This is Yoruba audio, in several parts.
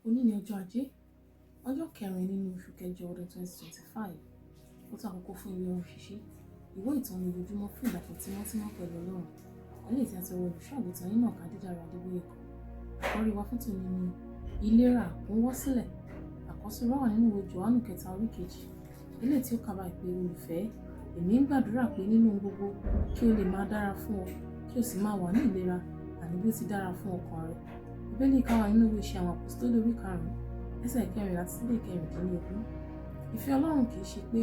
Òní ni ọjọ́ Ajé, ọjọ́ kẹrin nínú oṣù kẹjọ ọdún 2025. Ó tó àkókò fún ilé orin ṣíṣí, ìwé ìtàn ojoojúmọ́ fún ìdàpọ̀ tímọ́tímọ́ pẹ̀lú Ọlọ́run. Eléyìí tí a ti rọ olùṣọ́-àgùntàn yín náà Kádídára Adébóyè kọ. Àkọ́rí wa fún tòní ni ìlera àkúnwọ́sílẹ̀. Àkọsílẹ̀ wà nínú ìwé Jòhánù kẹta orí kejì. Eléyìí tí ó kà báyìí pé olùfẹ́, èmi ń gbàdúrà pé nínú gbogbo kí o lè máa dára fún ọ, kí o sì máa wà ní ìlera, àní bí ó ti dára fún ọkàn rẹ. Bíbélì kà wá nínú ìwé Iṣẹ́ àwọn Àpọ́stélì orí 5, ẹsẹ̀ 4 àti 15. Ìfẹ́ Ọlọ́run kì í ṣe pé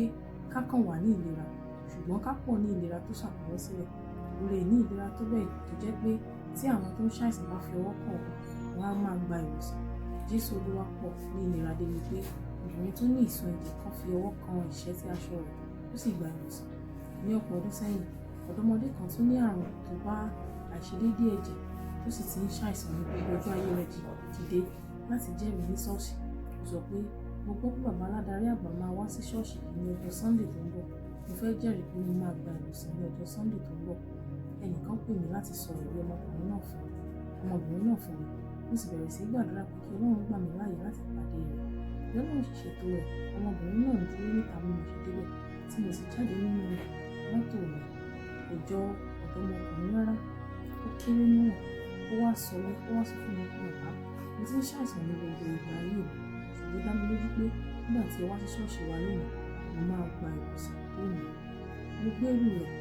ká kàn wà ní ìlera, ṣùgbọ́n ká pọ̀ ní ìlera tó ṣàkọsílẹ̀. O lè ní ìlera tó bẹ́ẹ̀ tó jẹ́ pé tí àwọn tó ń ṣàìsàn bá fi ọwọ́ kàn wọ́n á máa gba ìwòsàn. Jésù Olúwa pọ̀ ní ìlera débi pé obìnrin tó ní ìsun ẹ̀jẹ̀ kan fi ọwọ́ kan ìṣẹ́tí aṣọ rẹ̀ ó sì gba ìwòsàn. Ní ọ̀pọ̀ ọdún sẹ́yìn, ọ̀dọ́mọdé kan tó ní àrùn tó bá àìṣedéédé ẹ̀jẹ̀ tó sì ti ń ṣàìsàn ní gbogbo ọjọ́ ayé rẹ̀ dìde láti jẹ́rìí ní ṣọ́ọ̀ṣì. Ó sọ pé mo gbọ́ pé bàbá aládarí àgbà máa wá sí ṣọ́ọ̀ṣì ní ọjọ́ Sunday tó ń bọ̀. Mo fẹ́ jẹ́rìí pé mo máa gba ìwòsàn ní ọjọ́ Sunday tó ń bọ̀. Ẹnìkan pè mí láti sọ ìwé ọmọbìnrin náà fún mi. Mo sì bẹ̀rẹ̀ sí gbàdúrà pé kí Ọlọ́run gbà mí láàyè láti pàdé rẹ̀. Bí Ọlọ́run ṣe ṣètò rẹ̀, ọmọbìnrin náà ń dúró níta bí mo ṣe débẹ̀ tí mo sì jáde nínú mọ́tò mi. Kò jọ ọ̀dọ́mọkùnrin rárá. Ó kéré níwọ̀n. Ó wá sọ fún mi pé bàbá, mo ti ń ṣàìsàn ní gbogbo ìgbà ayé mi, ṣùgbọ́n dá mi lójú pé nígbà tí ẹ wá sí ṣọ́ọ̀ṣì wa lónìí, mo máa gba ìwòsàn lónìí. Mo gbẹ́rù rẹ̀,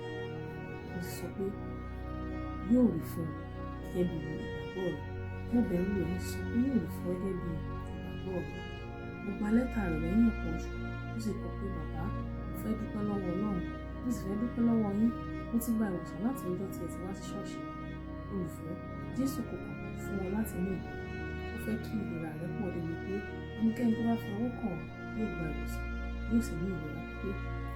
mo sì sọ pé yóò rí fún ọ gẹ́gẹ́ bí ìgbàgbọ́ rẹ̀. Mo bẹ̀rù rẹ̀, mo sì sọ pé yóò rí fún ọ gẹ́gẹ́ bí ìgbàgbọ́ rẹ̀. Mo gba lẹ́tà rẹ̀ lẹ́yìn ọ̀pọ̀ oṣù, ó sì kọ pé bàbá, mo fẹ́ dúpẹ́ lọ́wọ́ Ọlọ́run, mo sì fẹ́ dúpẹ́ lọ́wọ́ yín. Mo ti gba ìwòsàn láti ọjọ́ tí ẹ ti wá sí ṣọ́ọ̀ṣì. Olùfẹ́, Jésù kò kàn fún ọ láti ní ìlera. Ó fẹ́ kí ìlera rẹ pọ̀ débi pé ẹnikẹ́ni tó bá fi ọwọ́ kàn yóò gba ìwòsàn, yóò sì ní ìlera pípé.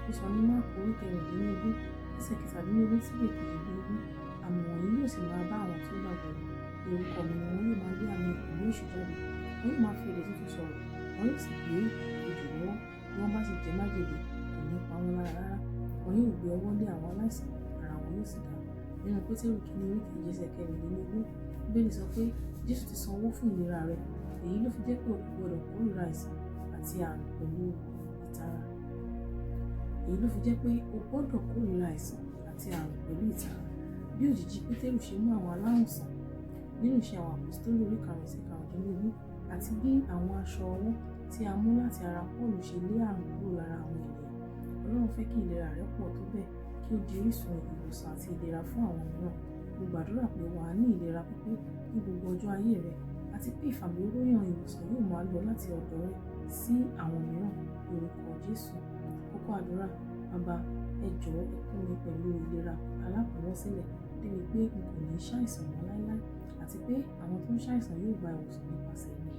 Ó sọ ní Máàkù orí 16, ẹsẹ̀ 17 sí 18. Àmì wọ̀nyí yóò sì máa bá àwọn tó gbàgbọ́ lọ. Ní orúkọ mi ni wọn yóò máa lé àmì ìlú èṣù jáde. Wọn yóò máa fi èdè tuntun sọ̀rọ̀. Wọn yóò sì gbé ejò lọ́wọ́. Bí wọ́n bá sì jẹ májèlé, kò ní pa wọ́n lára rárá. Wọn yóò gbé ọwọ́ lé àwọn aláìsàn, ara wọn yóò sì dá. Nínú Pétérù kìíní orí 2 ẹsẹ̀ 14, Bíbélì sọ pé Jésù ti san owó fún ìlera rẹ. Èyí ló fi jẹ́ pé o kò gbọdọ̀ kórìíra àìsàn àti àrùn pẹ̀lú ìtara. Bí òjìji Pétérù ṣe mú àwọn alárùn sàn nínú Iṣẹ́ àwọn Àpọ́stélì orí 5 ẹsẹ̀ 15, àti bí àwọn aṣọ ọwọ́ tí a mú láti ara Pọ́ọ̀lù ṣe lé àrùn kúrò lára àwọn ènìyàn. Ọlọ́run fẹ́ kí ìlera rẹ pọ̀ tó bẹ́ẹ̀ kí ó di orísun ìwòsàn àti ìlera fún àwọn mìíràn. Mo gbàdúrà pé wà á ní ìlera pípé ní gbogbo ọjọ́ ayé rẹ, àti pé ìfàmìróyàn ìwòsàn yóò máa lọ láti ọ̀dọ̀ rẹ sí àwọn mìíràn ní orúkọ Jésù. Kókó àdúrà: Bàbá, ẹ jọ̀ọ́ ẹ kún mi pẹ̀lú ìlera alákọ̀ọ́sílẹ̀ débi pé n kò ní ṣàìsàn mọ́ láéláé, àti pé àwọn tó ń ṣàìsàn yóò gba ìwòsàn nípasẹ̀ mi.